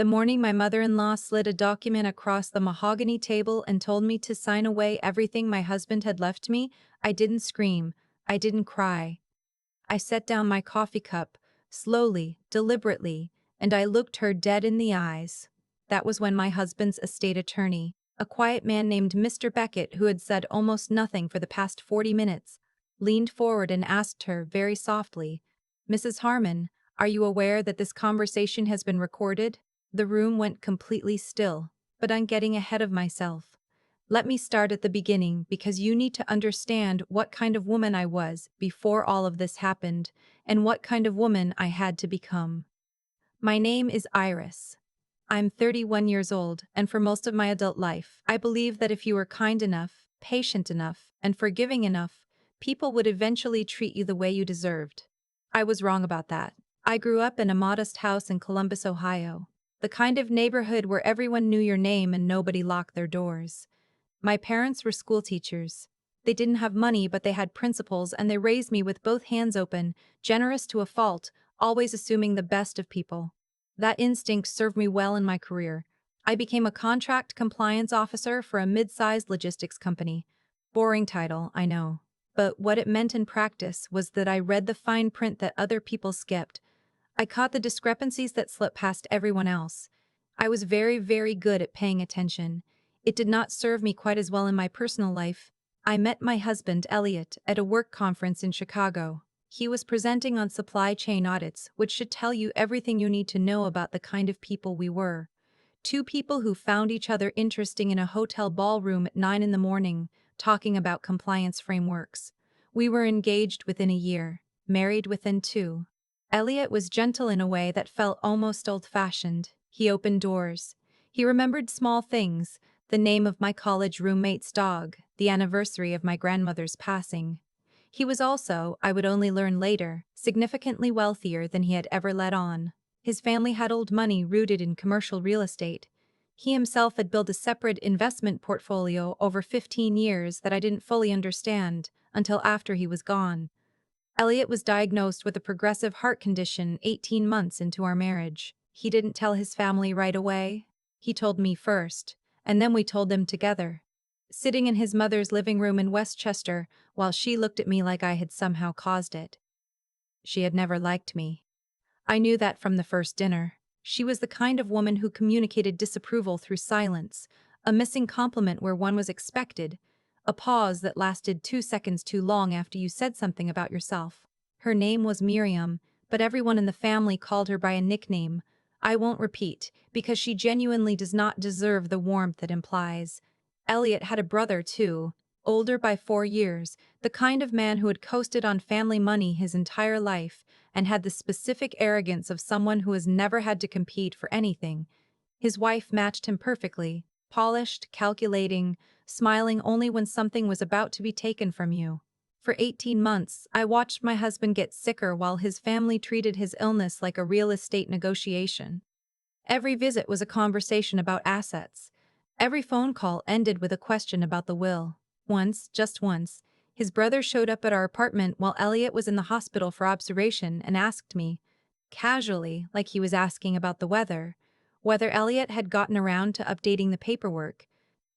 The morning my mother-in-law slid a document across the mahogany table and told me to sign away everything my husband had left me, I didn't scream. I didn't cry. I set down my coffee cup, slowly, deliberately, and I looked her dead in the eyes. That was when my husband's estate attorney, a quiet man named Mr. Beckett who had said almost nothing for the past 40 minutes, leaned forward and asked her very softly, "Mrs. Harmon, are you aware that this conversation has been recorded?" The room went completely still, but I'm getting ahead of myself. Let me start at the beginning because you need to understand what kind of woman I was before all of this happened and what kind of woman I had to become. My name is Iris. I'm 31 years old, and for most of my adult life, I believe that if you were kind enough, patient enough, and forgiving enough, people would eventually treat you the way you deserved. I was wrong about that. I grew up in a modest house in Columbus, Ohio, the kind of neighborhood where everyone knew your name and nobody locked their doors. My parents were school teachers. They didn't have money, but they had principles, and they raised me with both hands open, generous to a fault, always assuming the best of people. That instinct served me well in my career. I became a contract compliance officer for a mid-sized logistics company. Boring title, I know. But what it meant in practice was that I read the fine print that other people skipped. I caught the discrepancies that slipped past everyone else. I was very, very good at paying attention. It did not serve me quite as well in my personal life. I met my husband, Elliot, at a work conference in Chicago. He was presenting on supply chain audits, which should tell you everything you need to know about the kind of people we were. Two people who found each other interesting in a hotel ballroom at 9 in the morning, talking about compliance frameworks. We were engaged within a year, married within 2. Elliot was gentle in a way that felt almost old-fashioned. He opened doors. He remembered small things, the name of my college roommate's dog, the anniversary of my grandmother's passing. He was also, I would only learn later, significantly wealthier than he had ever let on. His family had old money rooted in commercial real estate. He himself had built a separate investment portfolio over 15 years that I didn't fully understand until after he was gone. Elliot was diagnosed with a progressive heart condition 18 months into our marriage. He didn't tell his family right away. He told me first, and then we told them together. Sitting in his mother's living room in Westchester, while she looked at me like I had somehow caused it. She had never liked me. I knew that from the first dinner. She was the kind of woman who communicated disapproval through silence, a missing compliment where one was expected, a pause that lasted 2 seconds too long after you said something about yourself. Her name was Miriam, but everyone in the family called her by a nickname I won't repeat, because she genuinely does not deserve the warmth it implies. Elliot had a brother, too, older by 4 years, the kind of man who had coasted on family money his entire life and had the specific arrogance of someone who has never had to compete for anything. His wife matched him perfectly, polished, calculating, smiling only when something was about to be taken from you. For 18 months, I watched my husband get sicker while his family treated his illness like a real estate negotiation. Every visit was a conversation about assets. Every phone call ended with a question about the will. Once, just once, his brother showed up at our apartment while Elliot was in the hospital for observation and asked me, casually, like he was asking about the weather, whether Elliot had gotten around to updating the paperwork.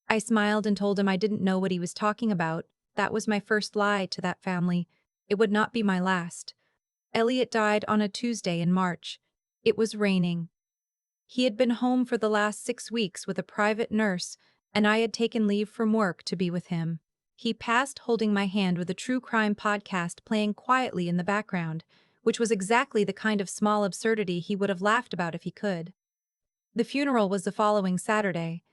I smiled and told him I didn't know what he was talking about. That was my first lie to that family. It would not be my last. Elliot died on a Tuesday in March. It was raining. He had been home for the last 6 weeks with a private nurse, and I had taken leave from work to be with him. He passed holding my hand with a true crime podcast playing quietly in the background, which was exactly the kind of small absurdity he would have laughed about if he could. The funeral was the following Saturday.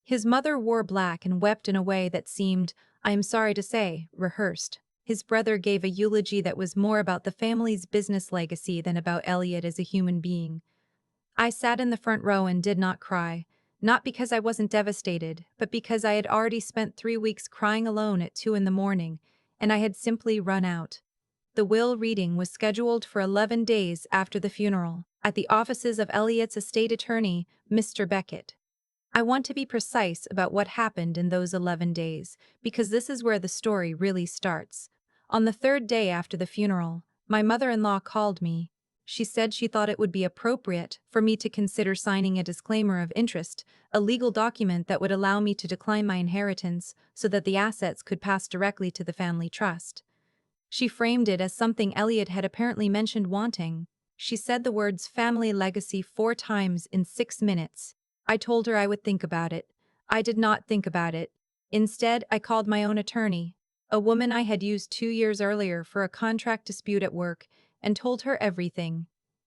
His mother wore black and wept in a way that seemed, I am sorry to say, rehearsed. His brother gave a eulogy that was more about the family's business legacy than about Elliot as a human being. I sat in the front row and did not cry, not because I wasn't devastated, but because I had already spent 3 weeks crying alone at 2 in the morning, and I had simply run out. The will reading was scheduled for 11 days after the funeral, at the offices of Elliot's estate attorney, Mr. Beckett. I want to be precise about what happened in those 11 days, because this is where the story really starts. On the 3rd day after the funeral, my mother-in-law called me. She said she thought it would be appropriate for me to consider signing a disclaimer of interest, a legal document that would allow me to decline my inheritance so that the assets could pass directly to the family trust. She framed it as something Elliot had apparently mentioned wanting. She said the words family legacy 4 times in 6 minutes. I told her I would think about it. I did not think about it. Instead, I called my own attorney, a woman I had used 2 years earlier for a contract dispute at work, and told her everything.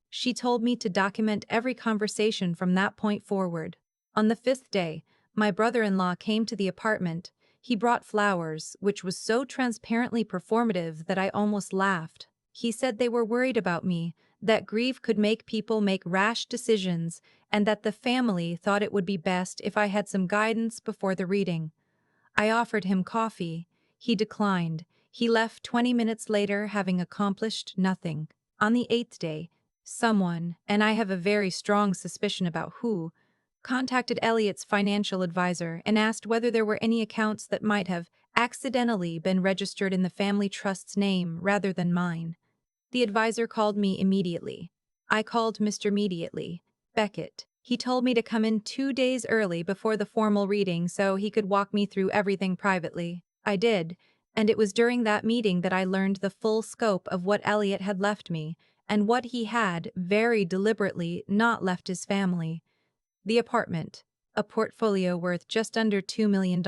She told me to document every conversation from that point forward. On the 5th day, my brother-in-law came to the apartment. He brought flowers, which was so transparently performative that I almost laughed. He said they were worried about me, that grief could make people make rash decisions, and that the family thought it would be best if I had some guidance before the reading. I offered him coffee. He declined. He left 20 minutes later, having accomplished nothing. On the 8th day, someone, and I have a very strong suspicion about who, contacted Elliot's financial advisor and asked whether there were any accounts that might have accidentally been registered in the family trust's name rather than mine. The advisor called me immediately. I called Mr. Immediately, Beckett. He told me to come in 2 days early before the formal reading so he could walk me through everything privately. I did, and it was during that meeting that I learned the full scope of what Elliot had left me and what he had, very deliberately, not left his family. The apartment, a portfolio worth just under $2 million.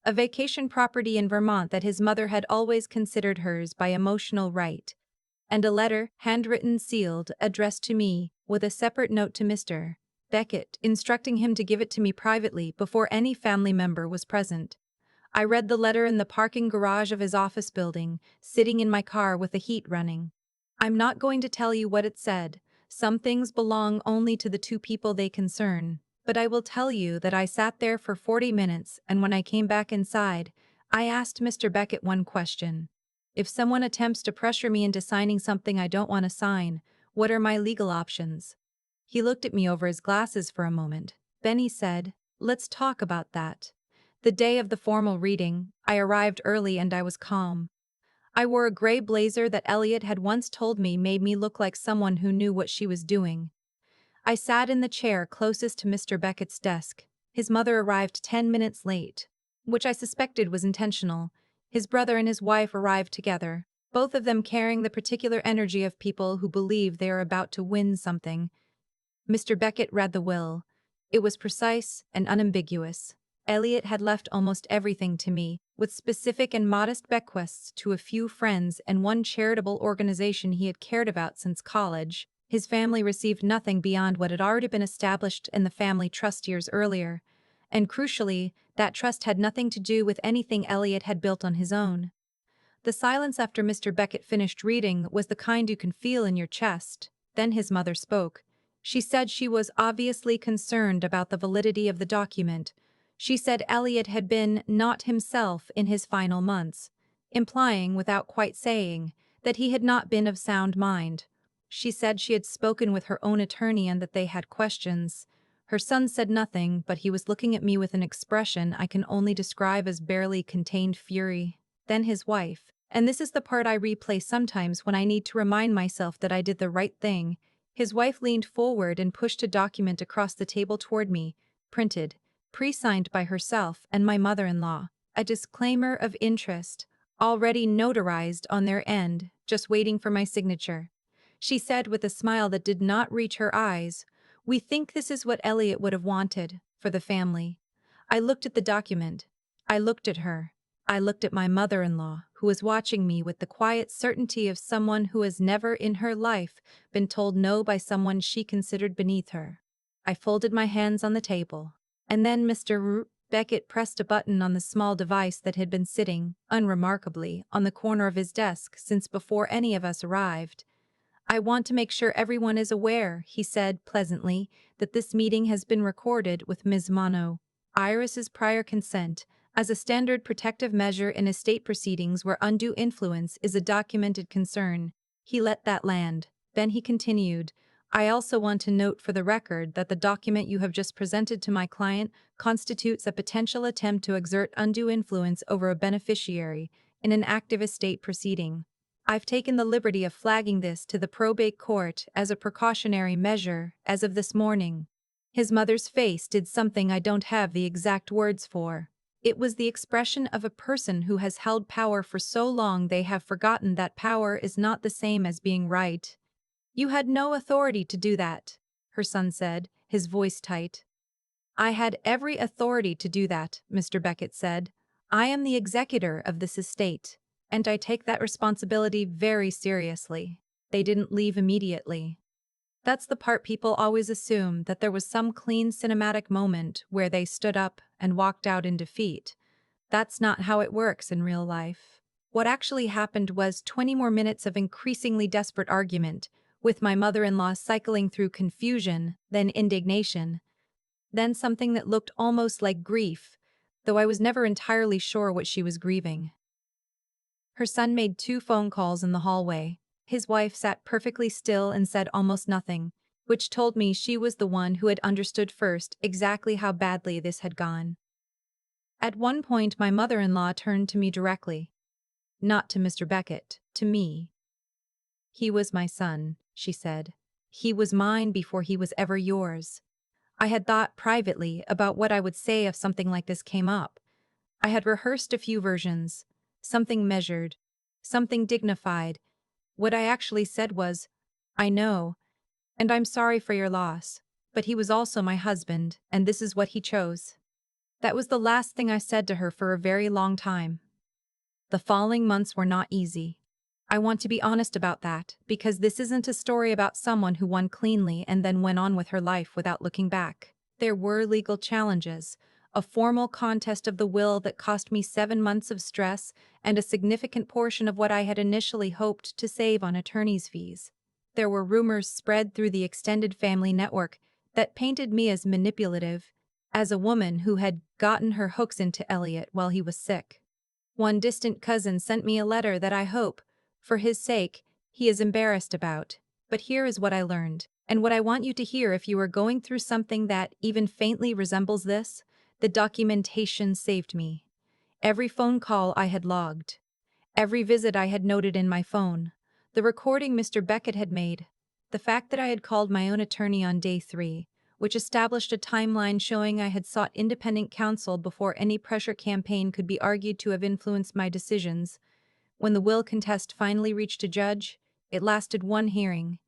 A vacation property in Vermont that his mother had always considered hers by emotional right. And a letter, handwritten, sealed, addressed to me, with a separate note to Mr. Beckett, instructing him to give it to me privately before any family member was present. I read the letter in the parking garage of his office building, sitting in my car with the heat running. I'm not going to tell you what it said. Some things belong only to the two people they concern. But I will tell you that I sat there for 40 minutes, and when I came back inside, I asked Mr. Beckett one question. If someone attempts to pressure me into signing something I don't want to sign, what are my legal options? He looked at me over his glasses for a moment. Then he said, "Let's talk about that." The day of the formal reading, I arrived early and I was calm. I wore a gray blazer that Elliot had once told me made me look like someone who knew what she was doing. I sat in the chair closest to Mr. Beckett's desk. His mother arrived 10 minutes late, which I suspected was intentional. His brother and his wife arrived together, both of them carrying the particular energy of people who believe they are about to win something. Mr. Beckett read the will. It was precise and unambiguous. Elliot had left almost everything to me, with specific and modest bequests to a few friends and one charitable organization he had cared about since college. His family received nothing beyond what had already been established in the family trust years earlier, and crucially, that trust had nothing to do with anything Elliot had built on his own. The silence after Mr. Beckett finished reading was the kind you can feel in your chest. Then his mother spoke. She said she was obviously concerned about the validity of the document. She said Elliot had been not himself in his final months, implying, without quite saying, that he had not been of sound mind. She said she had spoken with her own attorney and that they had questions. Her son said nothing, but he was looking at me with an expression I can only describe as barely contained fury. Then his wife, and this is the part I replay sometimes when I need to remind myself that I did the right thing. His wife leaned forward and pushed a document across the table toward me, printed, pre-signed by herself and my mother-in-law, a disclaimer of interest, already notarized on their end, just waiting for my signature. She said with a smile that did not reach her eyes, "We think this is what Elliot would have wanted for the family." I looked at the document. I looked at her. I looked at my mother-in-law, who was watching me with the quiet certainty of someone who has never in her life been told no by someone she considered beneath her. I folded my hands on the table. And then Mr. Beckett pressed a button on the small device that had been sitting, unremarkably, on the corner of his desk since before any of us arrived. "I want to make sure everyone is aware," he said pleasantly, "that this meeting has been recorded with Ms. Mono. Iris's prior consent, as a standard protective measure in estate proceedings where undue influence is a documented concern." He let that land. Then he continued, "I also want to note for the record that the document you have just presented to my client constitutes a potential attempt to exert undue influence over a beneficiary in an active estate proceeding. I've taken the liberty of flagging this to the probate court as a precautionary measure as of this morning. His mother's face did something I don't have the exact words for. It was the expression of a person who has held power for so long they have forgotten that power is not the same as being right. You had no authority to do that, her son said, his voice tight. I had every authority to do that, Mr. Beckett said. I am the executor of this estate, and I take that responsibility very seriously. They didn't leave immediately. That's the part people always assume, that there was some clean cinematic moment where they stood up and walked out in defeat. That's not how it works in real life. What actually happened was 20 more minutes of increasingly desperate argument, with my mother-in-law cycling through confusion, then indignation, then something that looked almost like grief, though I was never entirely sure what she was grieving. Her son made 2 phone calls in the hallway. His wife sat perfectly still and said almost nothing, which told me she was the one who had understood first exactly how badly this had gone. At one point, my mother-in-law turned to me directly. Not to Mr. Beckett, to me. "He was my son," she said. "He was mine before he was ever yours." I had thought privately about what I would say if something like this came up. I had rehearsed a few versions, something measured, something dignified. What I actually said was, "I know, and I'm sorry for your loss, but he was also my husband, and this is what he chose." That was the last thing I said to her for a very long time. The following months were not easy. I want to be honest about that, because this isn't a story about someone who won cleanly and then went on with her life without looking back. There were legal challenges, a formal contest of the will that cost me 7 months of stress and a significant portion of what I had initially hoped to save on attorney's fees. There were rumors spread through the extended family network that painted me as manipulative, as a woman who had gotten her hooks into Elliot while he was sick. One distant cousin sent me a letter that I hope, for his sake, he is embarrassed about. But here is what I learned, and what I want you to hear if you are going through something that even faintly resembles this. The documentation saved me. Every phone call I had logged. Every visit I had noted in my phone. The recording Mr. Beckett had made. The fact that I had called my own attorney on day 3, which established a timeline showing I had sought independent counsel before any pressure campaign could be argued to have influenced my decisions. When the will contest finally reached a judge, it lasted 1 hearing.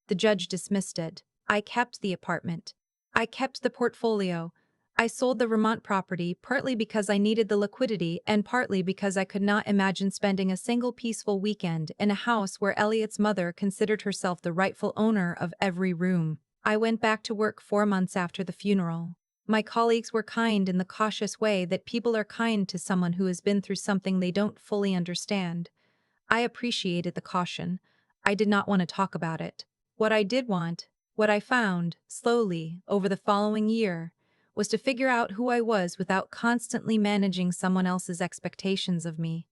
The judge dismissed it. I kept the apartment. I kept the portfolio. I sold the Vermont property, partly because I needed the liquidity and partly because I could not imagine spending a single peaceful weekend in a house where Elliot's mother considered herself the rightful owner of every room. I went back to work 4 months after the funeral. My colleagues were kind in the cautious way that people are kind to someone who has been through something they don't fully understand. I appreciated the caution. I did not want to talk about it. What I did want, what I found, slowly, over the following year, was to figure out who I was without constantly managing someone else's expectations of me.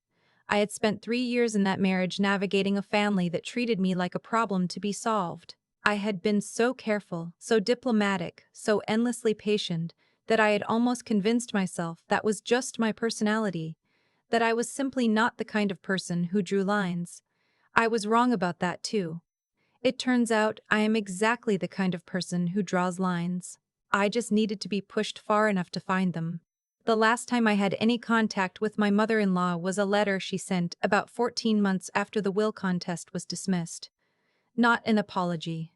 I had spent 3 years in that marriage navigating a family that treated me like a problem to be solved. I had been so careful, so diplomatic, so endlessly patient, that I had almost convinced myself that was just my personality, that I was simply not the kind of person who drew lines. I was wrong about that too. It turns out I am exactly the kind of person who draws lines. I just needed to be pushed far enough to find them. The last time I had any contact with my mother-in-law was a letter she sent about 14 months after the will contest was dismissed. Not an apology.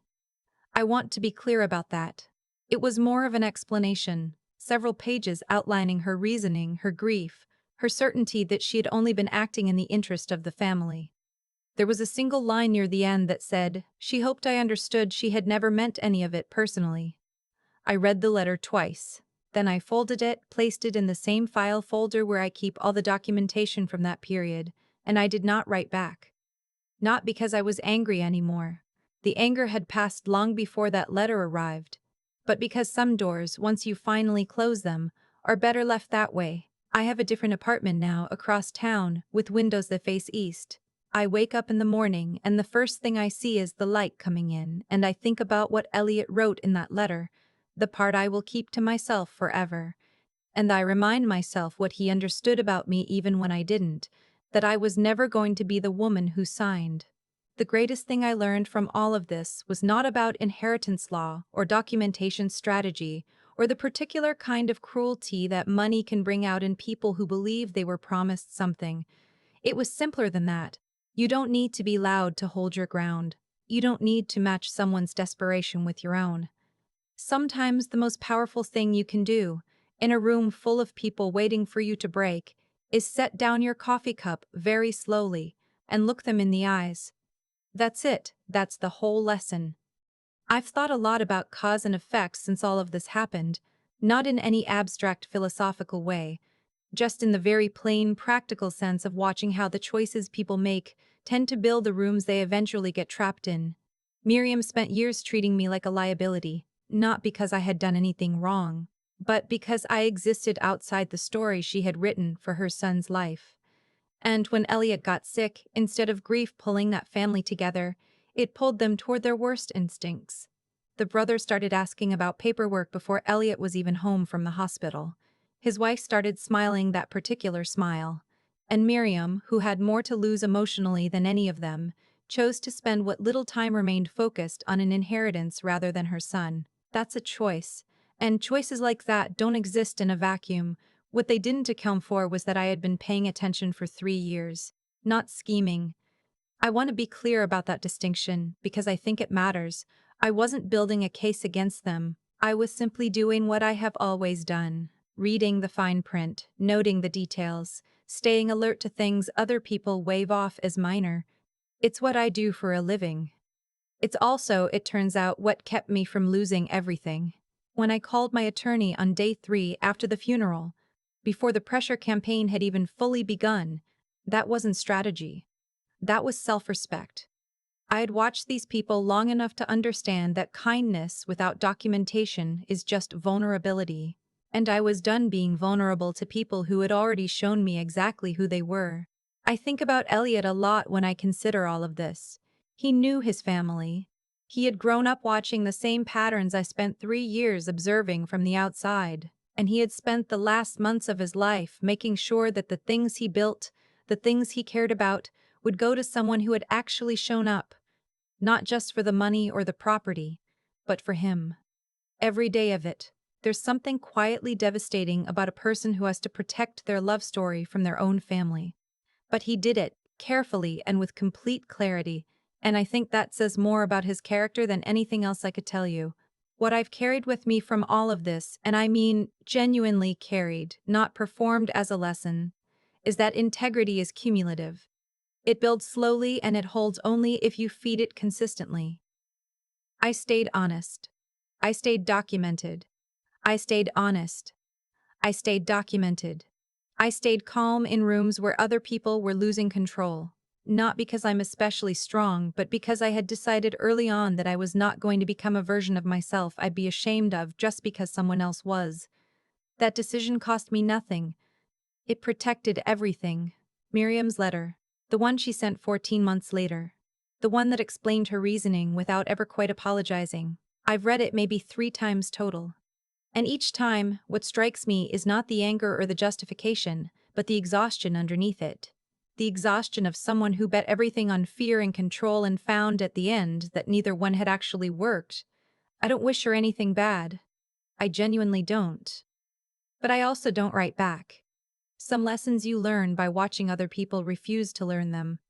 I want to be clear about that. It was more of an explanation, several pages outlining her reasoning, her grief, her certainty that she had only been acting in the interest of the family. There was a single line near the end that said, she hoped I understood she had never meant any of it personally. I read the letter twice. Then I folded it, placed it in the same file folder where I keep all the documentation from that period, and I did not write back. Not because I was angry anymore. The anger had passed long before that letter arrived. But because some doors, once you finally close them, are better left that way. I have a different apartment now, across town, with windows that face east. I wake up in the morning, and the first thing I see is the light coming in, and I think about what Elliot wrote in that letter, the part I will keep to myself forever. And I remind myself what he understood about me even when I didn't, that I was never going to be the woman who signed. The greatest thing I learned from all of this was not about inheritance law or documentation strategy or the particular kind of cruelty that money can bring out in people who believe they were promised something. It was simpler than that. You don't need to be loud to hold your ground. You don't need to match someone's desperation with your own. Sometimes the most powerful thing you can do, in a room full of people waiting for you to break, is set down your coffee cup very slowly and look them in the eyes. That's it, that's the whole lesson. I've thought a lot about cause and effect since all of this happened, not in any abstract philosophical way, just in the very plain, practical sense of watching how the choices people make tend to build the rooms they eventually get trapped in. Miriam spent years treating me like a liability, not because I had done anything wrong, but because I existed outside the story she had written for her son's life. And when Elliot got sick, instead of grief pulling that family together, it pulled them toward their worst instincts. The brother started asking about paperwork before Elliot was even home from the hospital. His wife started smiling that particular smile. And Miriam, who had more to lose emotionally than any of them, chose to spend what little time remained focused on an inheritance rather than her son. That's a choice. And choices like that don't exist in a vacuum. What they didn't account for was that I had been paying attention for 3 years, not scheming. I want to be clear about that distinction because I think it matters. I wasn't building a case against them. I was simply doing what I have always done, reading the fine print, noting the details, staying alert to things other people wave off as minor. It's what I do for a living. It's also, it turns out, what kept me from losing everything. When I called my attorney on day 3 after the funeral, before the pressure campaign had even fully begun, that wasn't strategy. That was self-respect. I had watched these people long enough to understand that kindness without documentation is just vulnerability, and I was done being vulnerable to people who had already shown me exactly who they were. I think about Elliot a lot when I consider all of this. He knew his family. He had grown up watching the same patterns I spent 3 years observing from the outside, and he had spent the last months of his life making sure that the things he built, the things he cared about, would go to someone who had actually shown up, not just for the money or the property, but for him. Every day of it. There's something quietly devastating about a person who has to protect their love story from their own family. But he did it, carefully and with complete clarity, and I think that says more about his character than anything else I could tell you. What I've carried with me from all of this, and I mean genuinely carried, not performed as a lesson, is that integrity is cumulative. It builds slowly and it holds only if you feed it consistently. I stayed honest. I stayed documented. I stayed honest. I stayed documented. I stayed calm in rooms where other people were losing control. Not because I'm especially strong, but because I had decided early on that I was not going to become a version of myself I'd be ashamed of just because someone else was. That decision cost me nothing. It protected everything. Miriam's letter. The one she sent 14 months later. The one that explained her reasoning without ever quite apologizing. I've read it maybe 3 times total. And each time, what strikes me is not the anger or the justification, but the exhaustion underneath it. The exhaustion of someone who bet everything on fear and control and found at the end that neither one had actually worked. I don't wish her anything bad. I genuinely don't. But I also don't write back. Some lessons you learn by watching other people refuse to learn them.